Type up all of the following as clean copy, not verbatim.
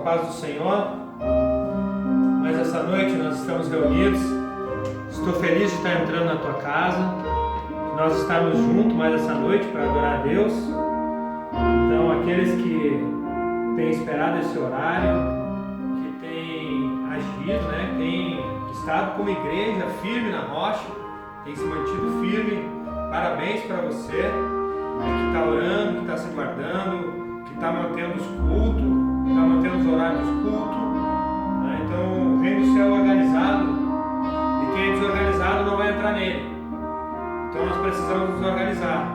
paz do Senhor. Mas essa noite nós estamos reunidos. Estou feliz de estar entrando na tua casa, de nós estarmos juntos mais essa noite para adorar a Deus. Então, aqueles que têm esperado esse horário, que têm agido, têm estado como igreja firme na rocha, têm se mantido firme, parabéns para você, que está orando, que está se guardando, que está mantendo os cultos, que está mantendo os horários dos cultos. Então, o reino do céu é organizado e quem é desorganizado não vai entrar nele. Então, nós precisamos nos organizar.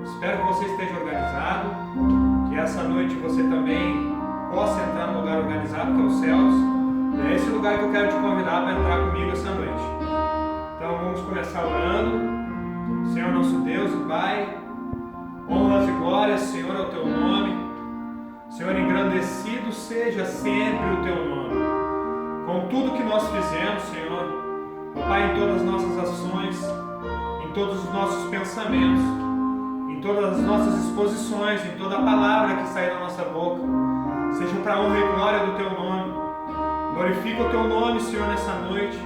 Espero que você esteja organizado, que essa noite você também possa entrar no lugar organizado, que é os céus. É esse lugar que eu quero te convidar para entrar comigo essa noite. Então, vamos começar orando. Senhor nosso Deus e Pai, honras e glórias, Senhor, ao Teu nome. Senhor, engrandecido seja sempre o Teu nome. Com tudo que nós fizemos, Senhor, ó Pai, em todas as nossas ações, em todos os nossos pensamentos, em todas as nossas exposições, em toda a palavra que sai da nossa boca, seja para a honra e glória do Teu nome. Glorifica o Teu nome, Senhor, nessa noite.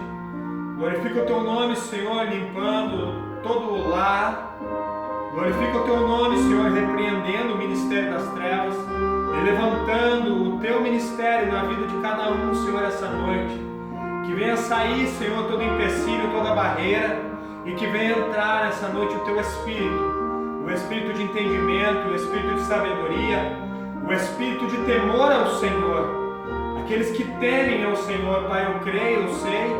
Glorifica o Teu nome, Senhor, limpando todo o lar. Glorifica o Teu nome, Senhor, repreendendo o ministério das trevas e levantando o Teu ministério na vida de cada um, Senhor, essa noite. Que venha sair, Senhor, todo empecilho, toda barreira, e que venha entrar nessa noite o Teu Espírito, o Espírito de entendimento, o Espírito de sabedoria, o Espírito de temor ao Senhor. Aqueles que temem ao Senhor, Pai, eu creio, eu sei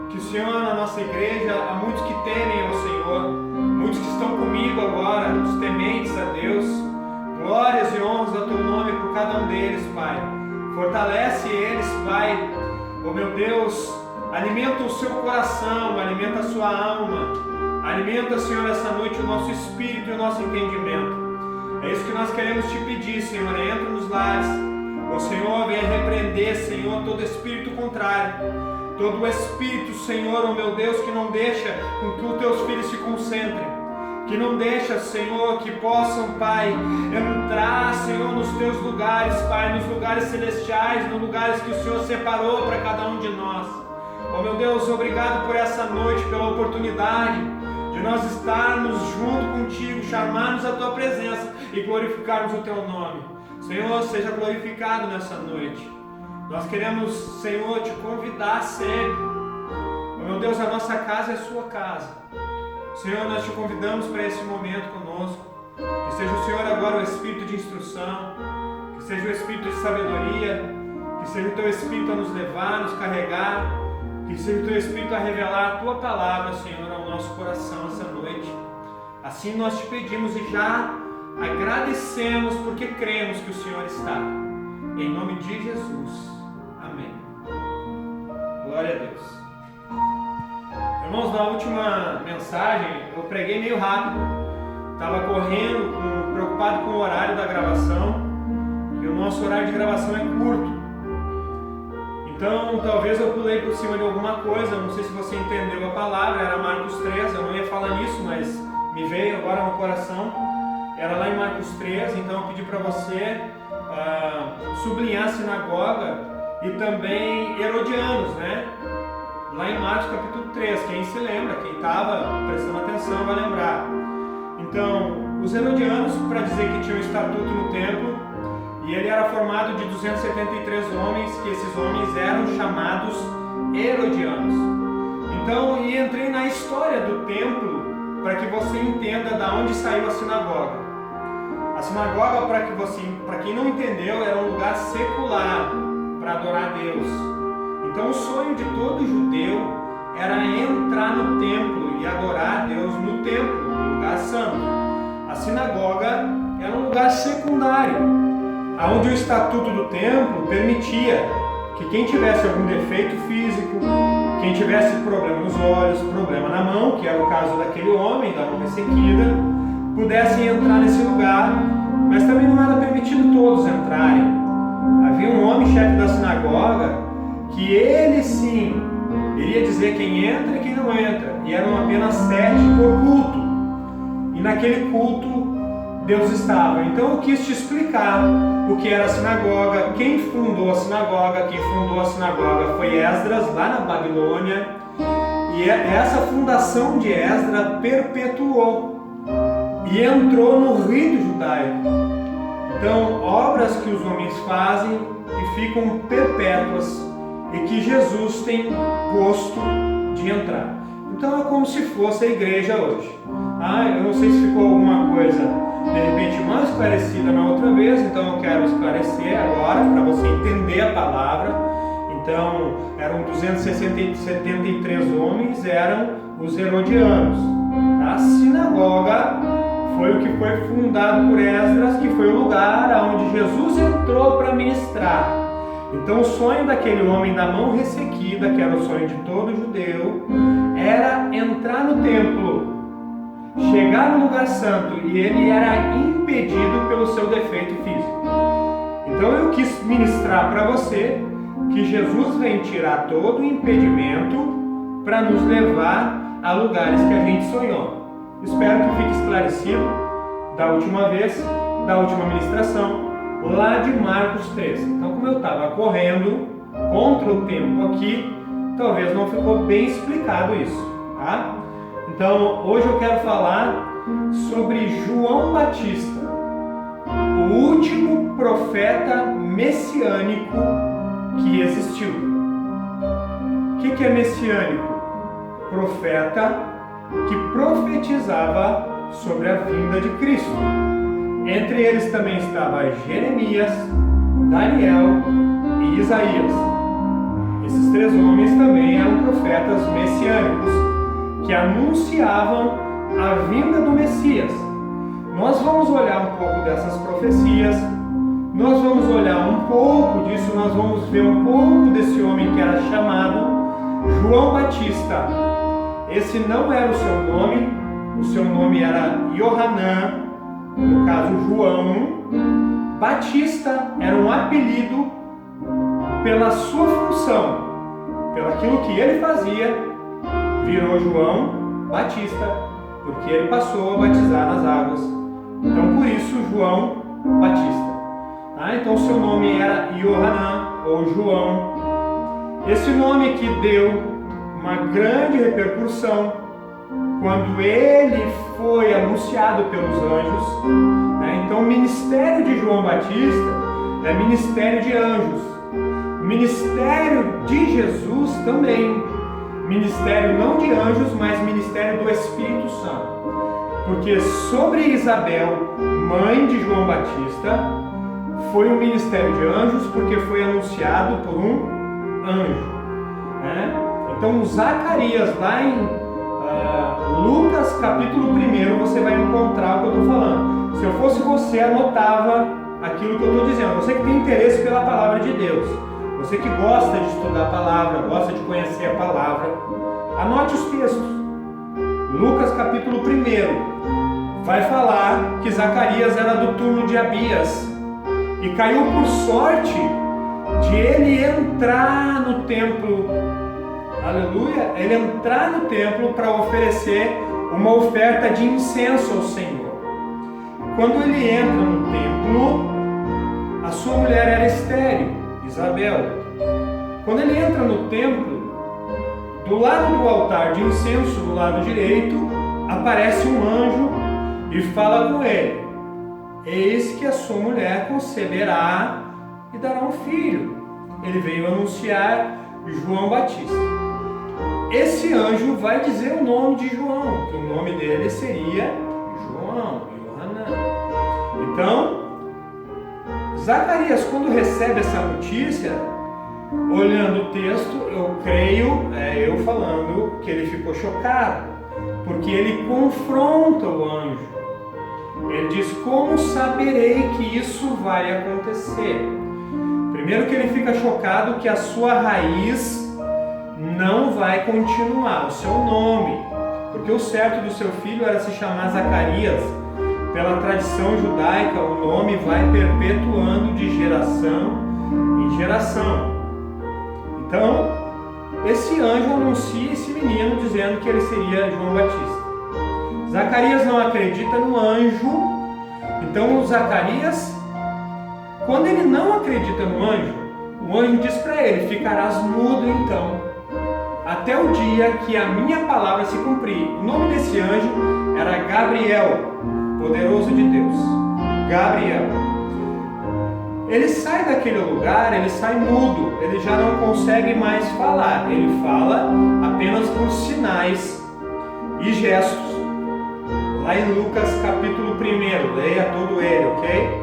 que, Senhor, na nossa igreja há muitos que temem ao Senhor, muitos que estão comigo agora, os tementes a Deus. Glórias e honras ao Teu nome por cada um deles, Pai. Fortalece eles, Pai. Oh, meu Deus, alimenta o seu coração, alimenta a sua alma. Alimenta, Senhor, essa noite o nosso espírito e o nosso entendimento. É isso que nós queremos te pedir, Senhor. Entra nos lares. O Senhor, venha repreender, Senhor, todo espírito contrário. Todo o espírito, Senhor, oh meu Deus, que não deixa com que os Teus filhos se concentrem. Que não deixa, Senhor, que possam, Pai, entrar, Senhor, nos Teus lugares, Pai, nos lugares celestiais, nos lugares que o Senhor separou para cada um de nós. Oh, meu Deus, obrigado por essa noite, pela oportunidade de nós estarmos junto contigo, chamarmos a Tua presença e glorificarmos o Teu nome. Senhor, seja glorificado nessa noite. Nós queremos, Senhor, te convidar sempre. Oh, meu Deus, a nossa casa é a Sua casa. Senhor, nós te convidamos para esse momento conosco. Que seja o Senhor agora o Espírito de instrução, que seja o Espírito de sabedoria, que seja o Teu Espírito a nos levar, a nos carregar, que seja o Teu Espírito a revelar a Tua palavra, Senhor, ao nosso coração essa noite. Assim nós te pedimos e já agradecemos porque cremos que o Senhor está. Em nome de Jesus. Amém. Glória a Deus. Irmãos, na última mensagem eu preguei meio rápido, estava correndo, preocupado com o horário da gravação, e o nosso horário de gravação é curto. Então talvez eu pulei por cima de alguma coisa, não sei se você entendeu a palavra, era Marcos 3, eu não ia falar nisso, mas me veio agora no coração, era lá em Marcos 3, então eu pedi para você sublinhar a sinagoga e também herodianos, lá em Marcos capítulo 3, quem se lembra, quem estava prestando atenção vai lembrar. Então, os herodianos, para dizer que tinha um estatuto no templo, e ele era formado de 273 homens, que esses homens eram chamados herodianos. Então, e entrei na história do templo, para que você entenda de onde saiu a sinagoga. A sinagoga, para quem não entendeu, era um lugar secular, para adorar a Deus. Então o sonho de todo judeu era entrar no templo e adorar a Deus no templo, no lugar santo. A sinagoga era um lugar secundário, onde o estatuto do templo permitia que quem tivesse algum defeito físico, quem tivesse problema nos olhos, problema na mão, que era o caso daquele homem, da mão ressequida, pudessem entrar nesse lugar, mas também não era permitido todos entrarem. Havia um homem chefe da sinagoga que ele sim iria dizer quem entra e quem não entra, e eram apenas 7 por culto. E naquele culto Deus estava. Então eu quis te explicar o que era a sinagoga, quem fundou a sinagoga. Quem fundou a sinagoga foi Esdras, lá na Babilônia, e essa fundação de Esdras perpetuou e entrou no rito judaico. Então, obras que os homens fazem e ficam perpétuas e que Jesus tem gosto de entrar. Então é como se fosse a igreja hoje. Eu não sei se ficou alguma coisa de repente mal esclarecida na outra vez, então eu quero esclarecer agora para você entender a palavra. Então eram 273 homens, eram os herodianos. A sinagoga foi o que foi fundado por Esdras, que foi o lugar onde Jesus entrou para ministrar. Então o sonho daquele homem da mão ressequida, que era o sonho de todo judeu, era entrar no templo, chegar no lugar santo, e ele era impedido pelo seu defeito físico. Então eu quis ministrar para você que Jesus vem tirar todo o impedimento para nos levar a lugares que a gente sonhou. Espero que fique esclarecido da última vez, da última ministração, lá de Marcos 13. Então, como eu estava correndo contra o tempo aqui, talvez não ficou bem explicado isso, tá? Então, hoje eu quero falar sobre João Batista, o último profeta messiânico que existiu. O que é messiânico? Profeta que profetizava sobre a vinda de Cristo. Entre eles também estava Jeremias, Daniel e Isaías. Esses três homens também eram profetas messiânicos, que anunciavam a vinda do Messias. Nós vamos olhar um pouco dessas profecias, nós vamos olhar um pouco disso, nós vamos ver um pouco desse homem que era chamado João Batista. Esse não era o seu nome era Yohanan, no caso João. Batista era um apelido pela sua função, pelo aquilo que ele fazia, virou João Batista, porque ele passou a batizar nas águas. Então por isso João Batista. Então seu nome era Yohanan ou João. Esse nome que deu uma grande repercussão quando ele foi anunciado pelos anjos. Então o ministério de João Batista é ministério de anjos. O ministério de Jesus também. Ministério não de anjos, mas ministério do Espírito Santo. Porque sobre Isabel, mãe de João Batista, foi um ministério de anjos, porque foi anunciado por um anjo. Então Zacarias, lá em Lucas capítulo 1, você vai encontrar o que eu estou falando. Se eu fosse você, anotava aquilo que eu estou dizendo. Você que tem interesse pela palavra de Deus, você que gosta de estudar a palavra, gosta de conhecer a palavra, anote os textos. Lucas capítulo 1 vai falar que Zacarias era do turno de Abias e caiu por sorte de ele entrar no templo. Aleluia! Ele entrar no templo para oferecer uma oferta de incenso ao Senhor. Quando ele entra no templo, a sua mulher era estéril, Isabel. Quando ele entra no templo, do lado do altar de incenso, do lado direito, aparece um anjo e fala com ele: eis que a sua mulher conceberá e dará um filho. Ele veio anunciar João Batista. Esse anjo vai dizer o nome de João, que o nome dele seria João, Yohanan. Então, Zacarias, quando recebe essa notícia, olhando o texto, eu creio, eu falando, que ele ficou chocado, porque ele confronta o anjo. Ele diz: como saberei que isso vai acontecer? Primeiro que ele fica chocado que a sua raiz não vai continuar, o seu nome, porque o certo do seu filho era se chamar Zacarias. Pela tradição judaica, o nome vai perpetuando de geração em geração. Então, esse anjo anuncia esse menino dizendo que ele seria João Batista. Zacarias não acredita no anjo, Então Zacarias, quando ele não acredita no anjo, o anjo diz para ele: ficarás mudo então, até o dia que a minha palavra se cumprir. O nome desse anjo era Gabriel, poderoso de Deus. Gabriel. Ele sai daquele lugar, ele sai mudo, ele já não consegue mais falar, ele fala apenas com sinais e gestos. Lá em Lucas capítulo 1, leia todo ele, ok?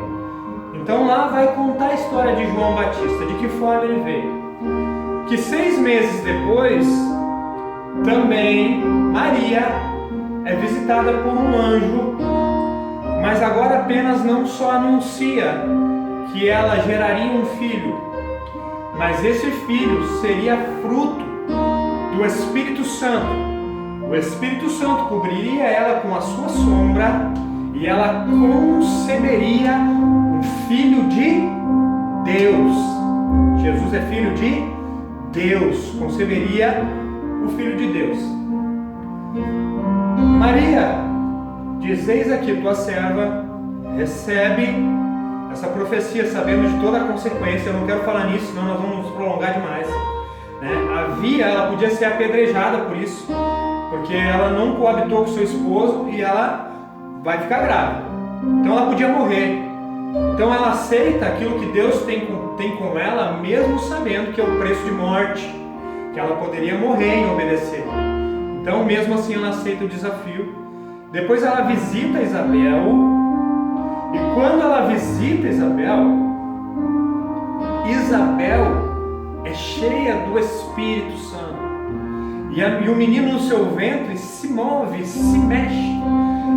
Então lá vai contar a história de João Batista, de que forma ele veio. Que 6 meses depois, também Maria é visitada por um anjo, mas agora apenas não só anuncia que ela geraria um filho, mas esse filho seria fruto do Espírito Santo. O Espírito Santo cobriria ela com a sua sombra e ela conceberia um filho de Deus. Jesus é filho de Deus, conceberia o filho de Deus. Maria diz: eis aqui tua serva, recebe essa profecia sabendo de toda a consequência. Eu não quero falar nisso, senão nós vamos nos prolongar demais, né? Ela podia ser apedrejada por isso, porque ela não coabitou com seu esposo e ela vai ficar grávida. Então ela podia morrer. Então ela aceita aquilo que Deus tem com ela, mesmo sabendo que é o preço de morte, que ela poderia morrer em obedecer. Então mesmo assim ela aceita o desafio. Depois ela visita Isabel, e quando ela visita Isabel é cheia do Espírito Santo. E o menino no seu ventre se move, se mexe.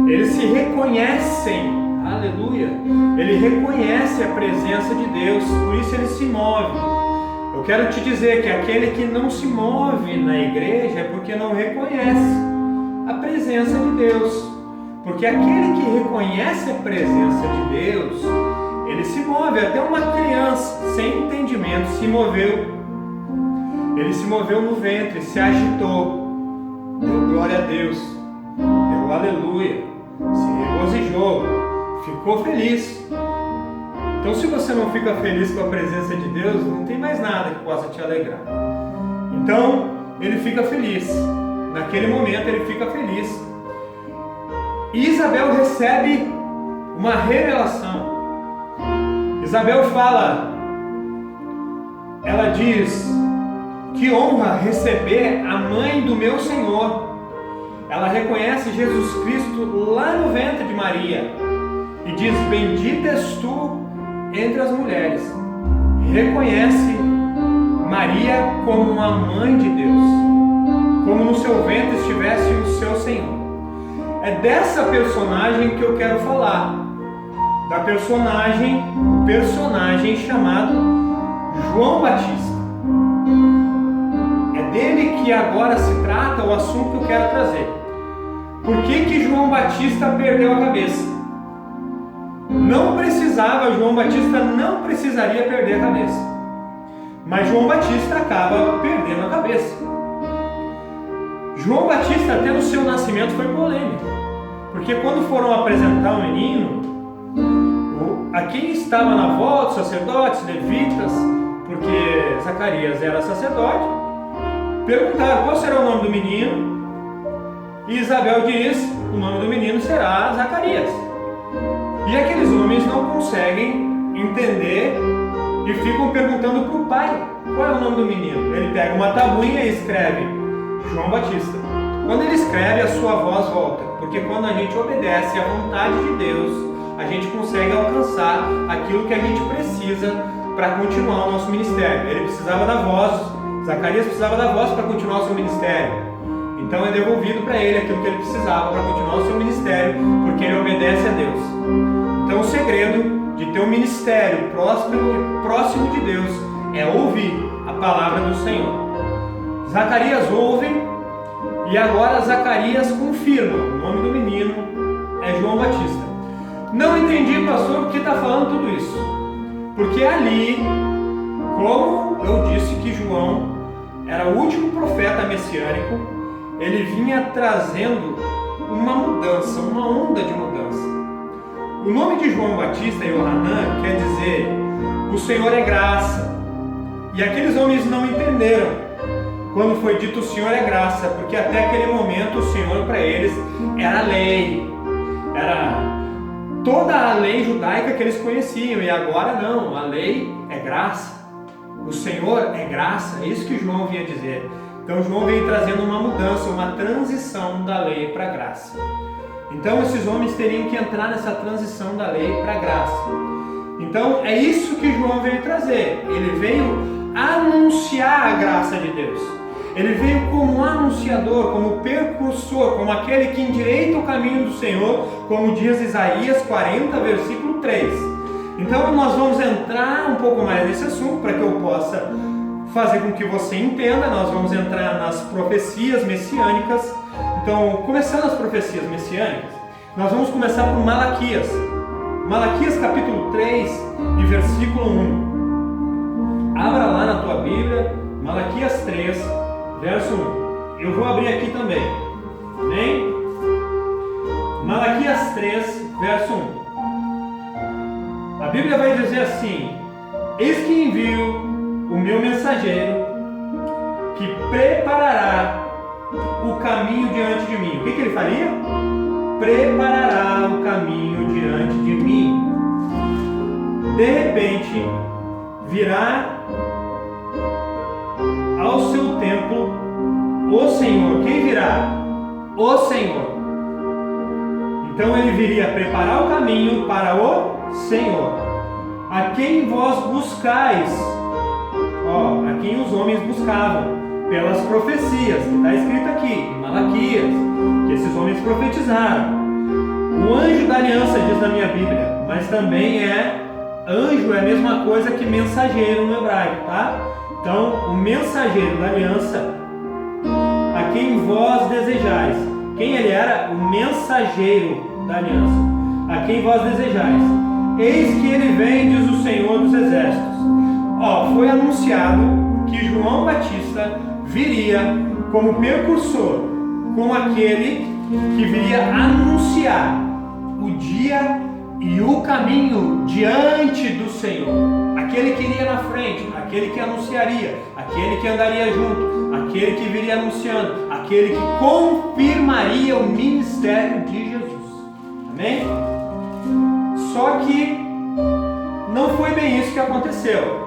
Eles se reconhecem, aleluia. Ele reconhece a presença de Deus, por isso ele se move. Eu quero te dizer que aquele que não se move na igreja é porque não reconhece a presença de Deus. Porque aquele que reconhece a presença de Deus, ele se move. Até uma criança sem entendimento se moveu. Ele se moveu no ventre, se agitou, deu glória a Deus, deu aleluia, se regozijou, ficou feliz. Então se você não fica feliz com a presença de Deus, não tem mais nada que possa te alegrar. Então ele fica feliz, naquele momento ele fica feliz. E Isabel recebe uma revelação. Isabel fala, ela diz: que honra receber a mãe do meu Senhor. Ela reconhece Jesus Cristo lá no ventre de Maria e diz: bendita és tu entre as mulheres. Reconhece Maria como uma mãe de Deus, como no seu ventre estivesse o seu Senhor. É dessa personagem que eu quero falar, da personagem chamado João Batista. É dele que agora se trata o assunto que eu quero trazer. Por que João Batista perdeu a cabeça? João Batista não precisaria perder a cabeça, mas João Batista acaba perdendo a cabeça. João Batista, até no seu nascimento, foi polêmico, porque quando foram apresentar o menino, a quem estava na volta, sacerdotes, levitas, porque Zacarias era sacerdote, perguntaram qual será o nome do menino, e Isabel diz: o nome do menino será Zacarias. E aqueles homens não conseguem entender e ficam perguntando para o pai qual é o nome do menino. Ele pega uma tabuinha e escreve João Batista. Quando ele escreve, a sua voz volta, porque quando a gente obedece à vontade de Deus, a gente consegue alcançar aquilo que a gente precisa para continuar o nosso ministério. Ele precisava da voz, Zacarias precisava da voz para continuar o seu ministério. Então é devolvido para ele aquilo que ele precisava para continuar o seu ministério, porque ele obedece a Deus. Então o segredo de ter um ministério próximo de Deus é ouvir a palavra do Senhor. Zacarias ouve, e agora Zacarias confirma: o nome do menino é João Batista. Não entendi, pastor, por que está falando tudo isso. Porque ali, como eu disse que João era o último profeta messiânico, ele vinha trazendo uma mudança, uma onda de mudança. O nome de João Batista, Yohanan, quer dizer o Senhor é graça. E aqueles homens não entenderam quando foi dito o Senhor é graça, porque até aquele momento o Senhor para eles era a lei, era toda a lei judaica que eles conheciam, e agora não, a lei é graça, o Senhor é graça, é isso que João vinha dizer. Então João veio trazendo uma mudança, uma transição da lei para a graça. Então esses homens teriam que entrar nessa transição da lei para a graça. Então é isso que João veio trazer. Ele veio anunciar a graça de Deus. Ele veio como anunciador, como precursor, como aquele que endireita o caminho do Senhor, como diz Isaías 40, versículo 3. Então nós vamos entrar um pouco mais nesse assunto para que eu possa fazer com que você entenda. Nós vamos entrar nas profecias messiânicas. Então, começando as profecias messiânicas, nós vamos começar por Malaquias. Malaquias capítulo 3 e versículo 1. Abra lá na tua Bíblia, Malaquias 3, verso 1. Eu vou abrir aqui também. Amém? Malaquias 3, verso 1. A Bíblia vai dizer assim: eis que envio o meu mensageiro, que preparará o caminho diante de mim. O que ele faria? Preparará o caminho diante de mim. De repente, virá ao seu templo o Senhor. Quem virá? O Senhor. Então ele viria preparar o caminho para o Senhor, a quem vós buscais, a quem os homens buscavam pelas profecias, que está escrito aqui em Malaquias, que esses homens profetizaram. O anjo da aliança diz na minha Bíblia, mas também anjo é a mesma coisa que mensageiro no hebraico, tá? Então, o mensageiro da aliança, a quem vós desejais. Quem ele era? O mensageiro da aliança, a quem vós desejais. Eis que ele vem, diz o Senhor dos Exércitos. Foi anunciado que João Batista viria como precursor, como aquele que viria anunciar o dia e o caminho diante do Senhor, aquele que iria na frente, aquele que anunciaria, aquele que andaria junto, aquele que viria anunciando, aquele que confirmaria o ministério de Jesus. Amém? Só que não foi bem isso que aconteceu.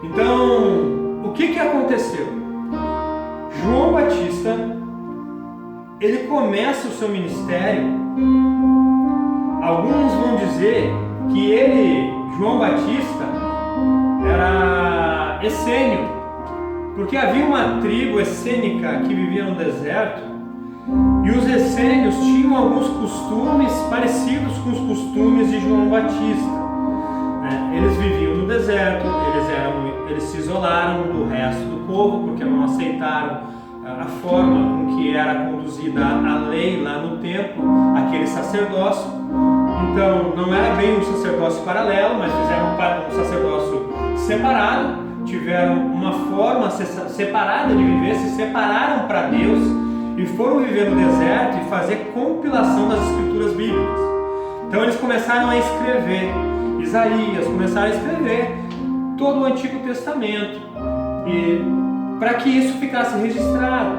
Então, o que aconteceu? João Batista, ele começa o seu ministério. Alguns vão dizer que ele, João Batista, era essênio, porque havia uma tribo essênica que vivia no deserto, e os essênios tinham alguns costumes parecidos com os costumes de João Batista. Eles viviam no deserto, eles se isolaram do resto do povo, porque não aceitaram a forma com que era conduzida a lei lá no templo, aquele sacerdócio. Então não era bem um sacerdócio paralelo, mas fizeram um sacerdócio separado, tiveram uma forma separada de viver, se separaram para Deus e foram viver no deserto e fazer compilação das escrituras bíblicas. Então eles começaram a escrever Isaías, começaram a escrever todo o Antigo Testamento, e para que isso ficasse registrado.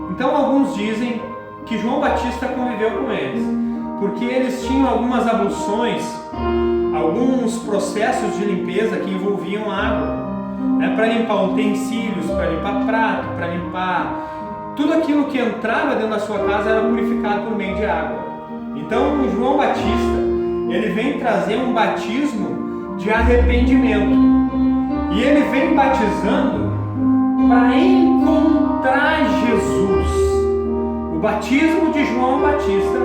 Então alguns dizem que João Batista conviveu com eles, porque eles tinham algumas abluções, alguns processos de limpeza que envolviam água, para limpar utensílios, para limpar prato, para limpar tudo aquilo que entrava dentro da sua casa era purificado por meio de água. Então João Batista, ele vem trazer um batismo de arrependimento, e ele vem batizando para encontrar Jesus. O batismo de João Batista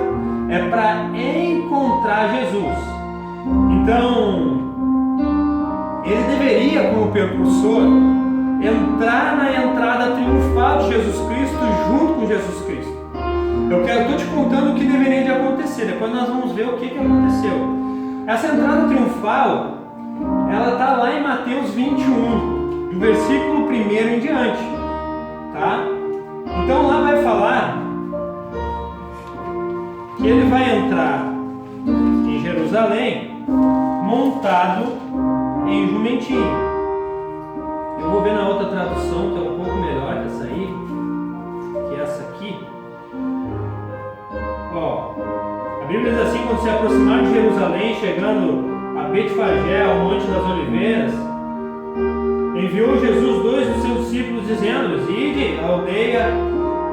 é para encontrar Jesus. Então, ele deveria, como precursor, entrar na entrada triunfal de Jesus Cristo junto com Jesus Cristo. Eu estou te contando o que deveria de acontecer, depois nós vamos ver o que aconteceu. Essa entrada triunfal, ela está lá em Mateus 21, do versículo 1 em diante, tá? Então lá vai falar que ele vai entrar Jerusalém, montado em um jumentinho. Eu vou ver na outra tradução, que é um pouco melhor que essa aí, que essa aqui. Ó, a Bíblia diz assim: quando se aproximar de Jerusalém, chegando a Betfagé, ao Monte das Oliveiras, enviou Jesus 2 dos seus discípulos, dizendo-lhes: ide à aldeia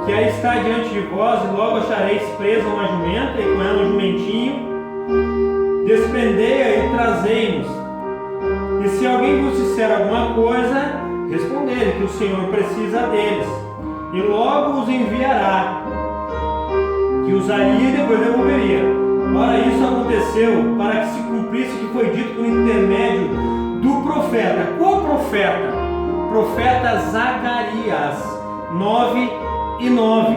que aí está diante de vós, e logo achareis presa uma jumenta, e com ela um jumentinho, desprendei-a e trazei-nos. E se alguém vos disser alguma coisa, respondei-lhe que o Senhor precisa deles, e logo os enviará, que os haria e depois devolveria. Ora, isso aconteceu para que se cumprisse o que foi dito por intermédio do profeta. Qual profeta? Profeta Zacarias 9:9.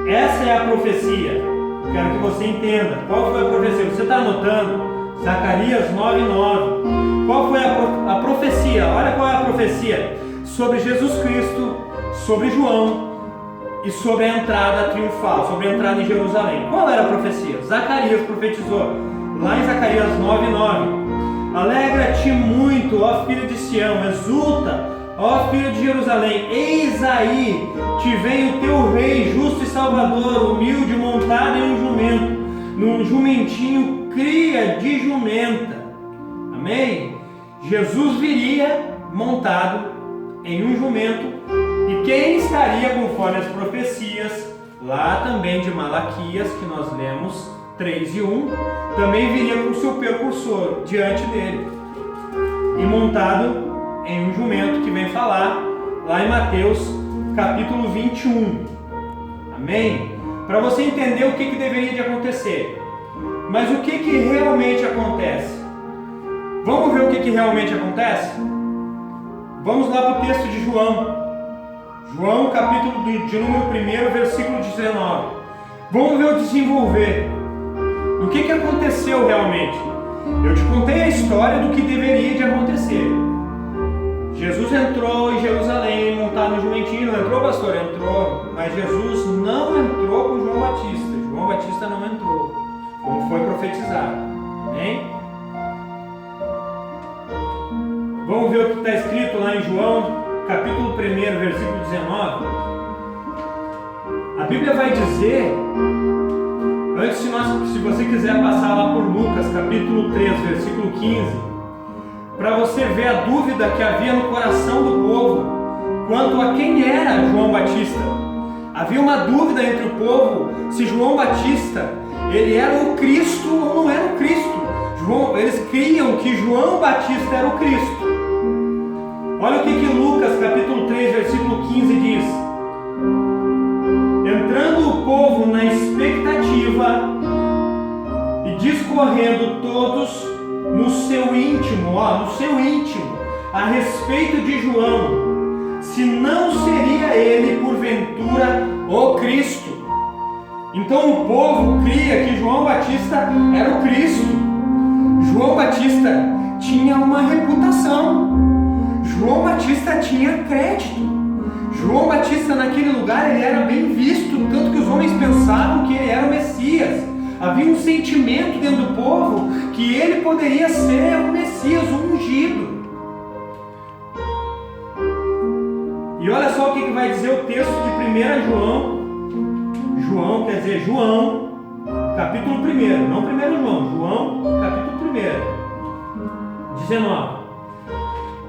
Essa é a profecia. Quero que você entenda. Qual foi a profecia? Você está anotando? Zacarias 9:9. Qual foi a profecia? Olha qual é a profecia. Sobre Jesus Cristo, sobre João e sobre a entrada triunfal, sobre a entrada em Jerusalém. Qual era a profecia? Zacarias profetizou lá em Zacarias 9:9. Alegra-te muito, ó filho de Sião, exulta, ó filho de Jerusalém, eis aí te vem o teu rei, justo e salvador, humilde, montado em um jumento, num jumentinho cria de jumenta. Amém? Jesus viria montado em um jumento, e quem estaria conforme as profecias, lá também de Malaquias, que nós lemos 3:1, também viria com o seu precursor diante dele, e montado em um jumento, que vem falar lá em Mateus capítulo 21. Amém? Para você entender o que deveria de acontecer. Mas o que realmente acontece? Vamos ver o que realmente acontece? Vamos lá para o texto de João. João capítulo de número 1, versículo 19. Vamos ver o desenvolver. O que aconteceu realmente? Eu te contei a história do que deveria de acontecer. Jesus entrou em Jerusalém montado no jumentinho. Não entrou, pastor? Entrou. Mas Jesus não entrou com João Batista. João Batista não entrou, como foi profetizado. Amém? Vamos ver o que está escrito lá em João capítulo 1, versículo 19. A Bíblia vai dizer, antes se você quiser passar lá por Lucas capítulo 3, versículo 15, para você ver a dúvida que havia no coração do povo quanto a quem era João Batista. Havia uma dúvida entre o povo se João Batista ele era o Cristo ou não era o Cristo. Eles criam que João Batista era o Cristo. Olha o que Lucas capítulo 3, versículo 15 diz: entrando o povo na expectativa e discorrendo todos no seu íntimo, a respeito de João, se não seria ele porventura o Cristo. Então o povo cria que João Batista era o Cristo. João Batista tinha uma reputação. João Batista tinha crédito. João Batista naquele lugar ele era bem visto, tanto que os homens pensavam que ele era o Messias. Havia um sentimento dentro do povo que ele poderia ser o Messias, o ungido. E olha só o que vai dizer o texto de 1 João. João, quer dizer João, capítulo 1, não 1 João, João, capítulo 1, 19.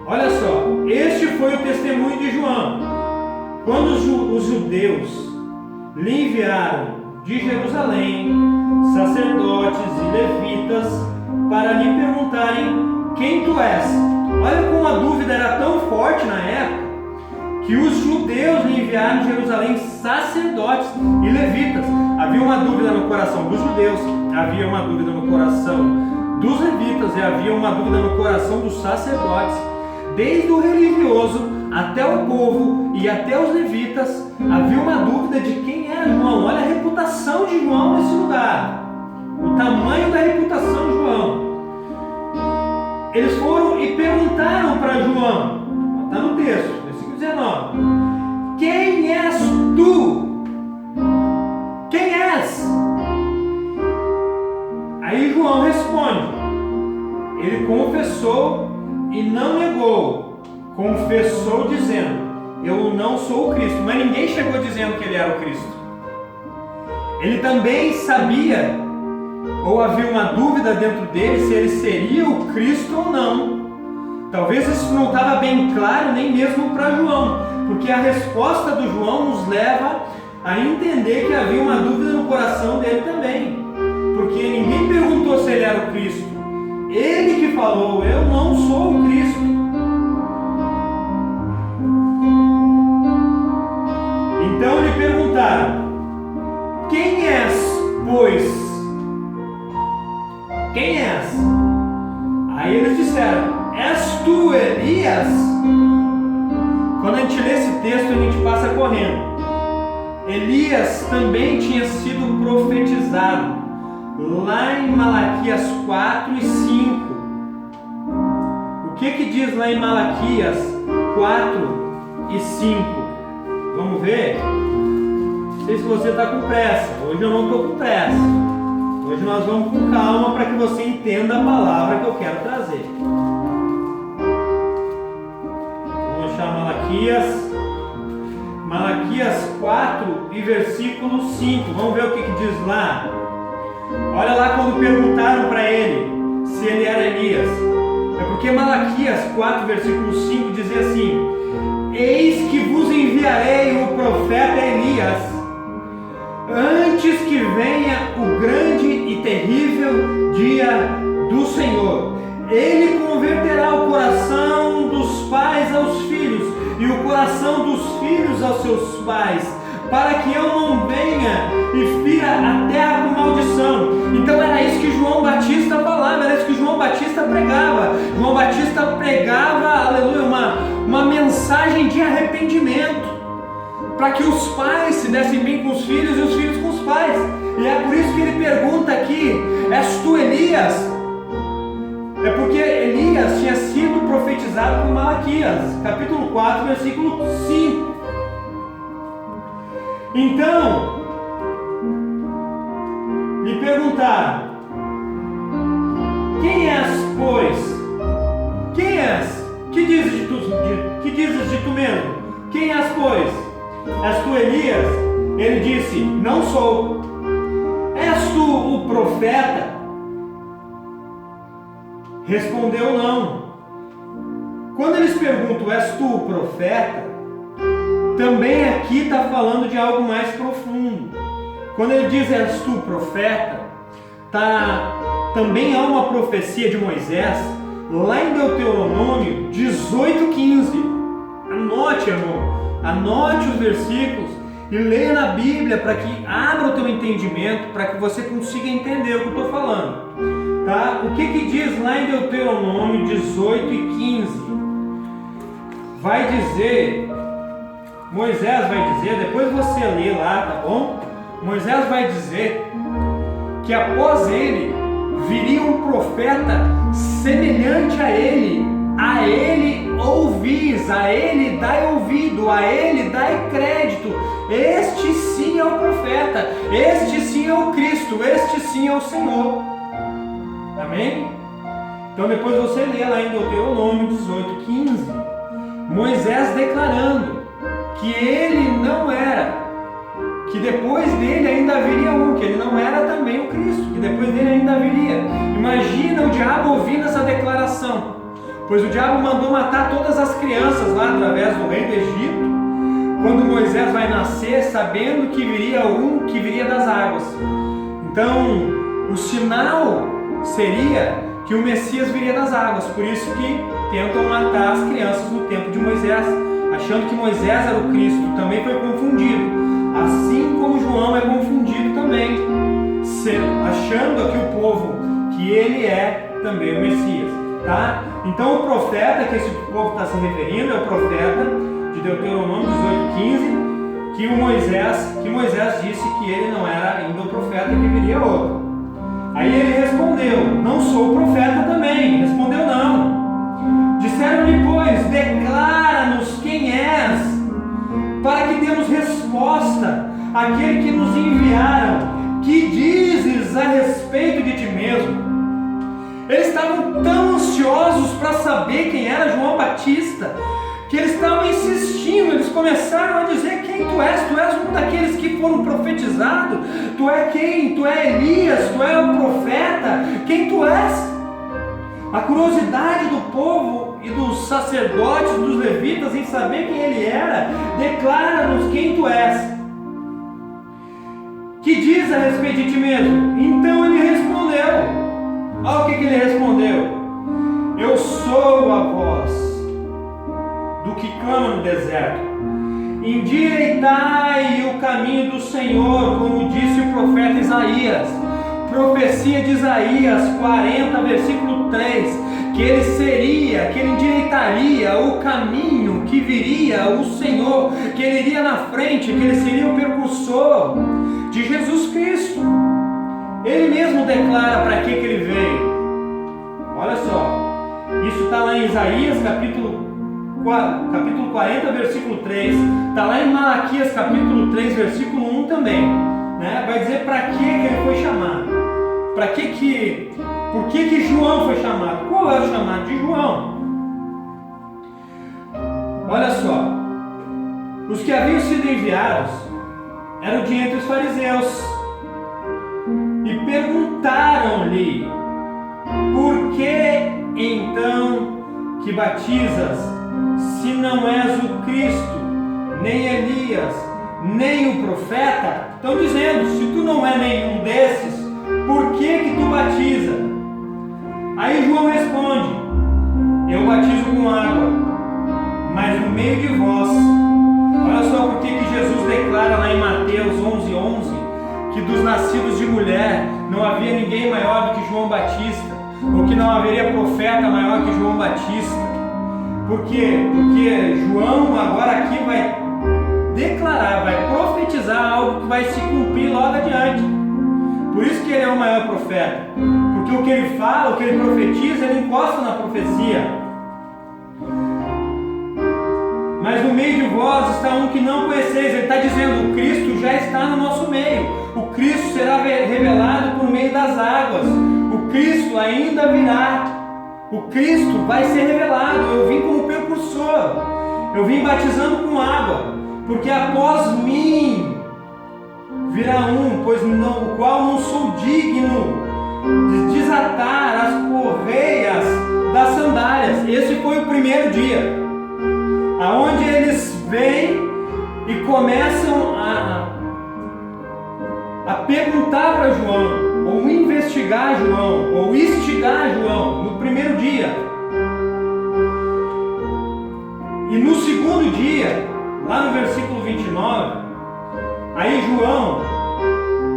Olha só, este foi o testemunho de João, quando os judeus lhe enviaram de Jerusalém sacerdotes e levitas para lhe perguntarem quem tu és. Olha como a dúvida era tão forte na época, que os judeus lhe enviaram de Jerusalém sacerdotes e levitas. Havia uma dúvida no coração dos judeus, havia uma dúvida no coração dos levitas e havia uma dúvida no coração dos sacerdotes. Desde o religioso até o povo e até os levitas, havia uma dúvida de quem era João. Olha a reputação de João nesse lugar, o tamanho da reputação de João. Eles foram e perguntaram para João, está no texto, versículo 19: quem és tu? Quem és? Aí João responde. ele confessou e não negou, confessou dizendo: eu não sou o Cristo. Mas ninguém chegou dizendo que ele era o Cristo. Ele também sabia, ou havia uma dúvida dentro dele, se ele seria o Cristo ou não. Talvez isso não estava bem claro nem mesmo para João, porque a resposta do João nos leva a entender que havia uma dúvida no coração dele também, porque ninguém perguntou se ele era o Cristo. Ele que falou: eu não sou o Cristo. Então lhe perguntaram: quem és, pois? Quem és? Aí eles disseram: és tu Elias? Quando a gente lê esse texto, a gente passa correndo. Elias também tinha sido profetizado lá em Malaquias 4 e 5. O que diz lá em Malaquias 4 e 5? Vamos ver? Não sei se você está com pressa. Hoje eu não estou com pressa. Hoje nós vamos com calma para que você entenda a palavra que eu quero trazer. Vamos achar Malaquias 4 e versículo 5. Vamos ver o que diz lá. Olha lá quando perguntaram para ele se ele era Elias. É porque Malaquias 4, versículo 5 dizia assim: eis que vos enviarei o profeta Elias, antes que venha o grande e terrível dia do Senhor. Ele converterá o coração dos pais aos filhos e o coração dos filhos aos seus pais, para que eu não venha e fira a terra com maldição. Então era isso que João Batista falava, era isso que João Batista pregava. João Batista pregava, aleluia, uma mensagem de arrependimento, para que os pais se dessem bem com os filhos e os filhos com os pais. E é por isso que ele pergunta aqui: és tu Elias? É porque Elias tinha sido profetizado por Malaquias, capítulo 4, versículo 5. Então, lhe perguntaram: quem és, pois? Quem és? Que dizes de tu mesmo? Quem és, pois? És tu Elias? Ele disse: não sou. És tu o profeta? Respondeu: não. Quando eles perguntam: és tu o profeta? Também aqui está falando de algo mais profundo. Quando ele diz: és tu profeta, também há uma profecia de Moisés lá em Deuteronômio 18:15. Anote, irmão, anote os versículos e leia na Bíblia, para que abra o teu entendimento, para que você consiga entender o que eu estou falando, tá? O que diz lá em Deuteronômio 18:15? Vai dizer, Moisés vai dizer, depois você lê lá, tá bom? Moisés vai dizer que após ele viria um profeta semelhante a ele ouvis, a ele dai ouvido, a ele dai crédito. Este sim é o profeta, este sim é o Cristo, este sim é o Senhor. Amém? Então depois você lê lá em Deuteronômio 18:15, Moisés declarando que ele não era, que depois dele ainda viria um, que ele não era também o Cristo, que depois dele ainda viria. Imagina o diabo ouvindo essa declaração, pois o diabo mandou matar todas as crianças lá através do rei do Egito, quando Moisés vai nascer, sabendo que viria um que viria das águas. Então o sinal seria que o Messias viria das águas. Por isso que tentam matar as crianças no tempo de Moisés, achando que Moisés era o Cristo. Também foi confundido, assim como João é confundido também, achando aqui o povo que ele é também o Messias, tá? Então o profeta que esse povo está se referindo é o profeta de Deuteronômio 18:15, que Moisés disse que ele não era ainda o profeta, que viria outro. Aí ele respondeu: não sou o profeta também. Respondeu: não. Disseram-lhe, pois, declara-nos quem és, para que demos resposta àquele que nos enviaram. Que dizes a respeito de ti mesmo? Eles estavam tão ansiosos para saber quem era João Batista, que eles estavam insistindo. Eles começaram a dizer: quem tu és? Tu és um daqueles que foram profetizados? Tu é quem? Tu é Elias? Tu é o profeta? Quem tu és? A curiosidade do povo e dos sacerdotes, dos levitas, em saber quem ele era: declara-nos quem tu és. Que diz a respeito de ti mesmo? Então ele respondeu. Olha o que ele respondeu: eu sou a voz do que clama no deserto, endireitai o caminho do Senhor, como disse o profeta Isaías. Profecia de Isaías 40, versículo 3, que ele seria, que ele endireitaria o caminho, que viria o Senhor, que ele iria na frente, que ele seria o precursor de Jesus Cristo. Ele mesmo declara para que ele veio. Olha só, isso está lá em Isaías capítulo 40, versículo 3, está lá em Malaquias capítulo 3, versículo 1 também, né? Vai dizer para que ele foi chamado, por que João foi chamado, qual é o chamado de João? Olha só, os que haviam sido enviados eram de entre os fariseus, e perguntaram-lhe: por que então que batizas, se não és o Cristo, nem Elias, nem o profeta? Estão dizendo: se tu não é nenhum desses, por que tu batiza? Aí João responde: eu batizo com água, mas no meio de vós. Olha só por que Jesus declara lá em Mateus 11:11, que dos nascidos de mulher não havia ninguém maior do que João Batista, ou que não haveria profeta maior que João Batista. Por quê? Porque João agora aqui vai declarar, vai profetizar algo que vai se cumprir logo adiante. Por isso que ele é o maior profeta, porque o que ele fala, o que ele profetiza, ele encosta na profecia. Mas no meio de vós está um que não conheceis. Ele está dizendo: o Cristo já está no nosso meio. O Cristo será revelado por meio das águas. O Cristo ainda virá. O Cristo vai ser revelado. Eu vim como precursor. Eu vim batizando com água, porque após mim virá um, o qual não sou digno de desatar as correias das sandálias. Esse foi o primeiro dia, aonde eles vêm e começam a perguntar para João, ou investigar João, ou instigar João, no primeiro dia. E no segundo dia, lá no versículo 29, aí João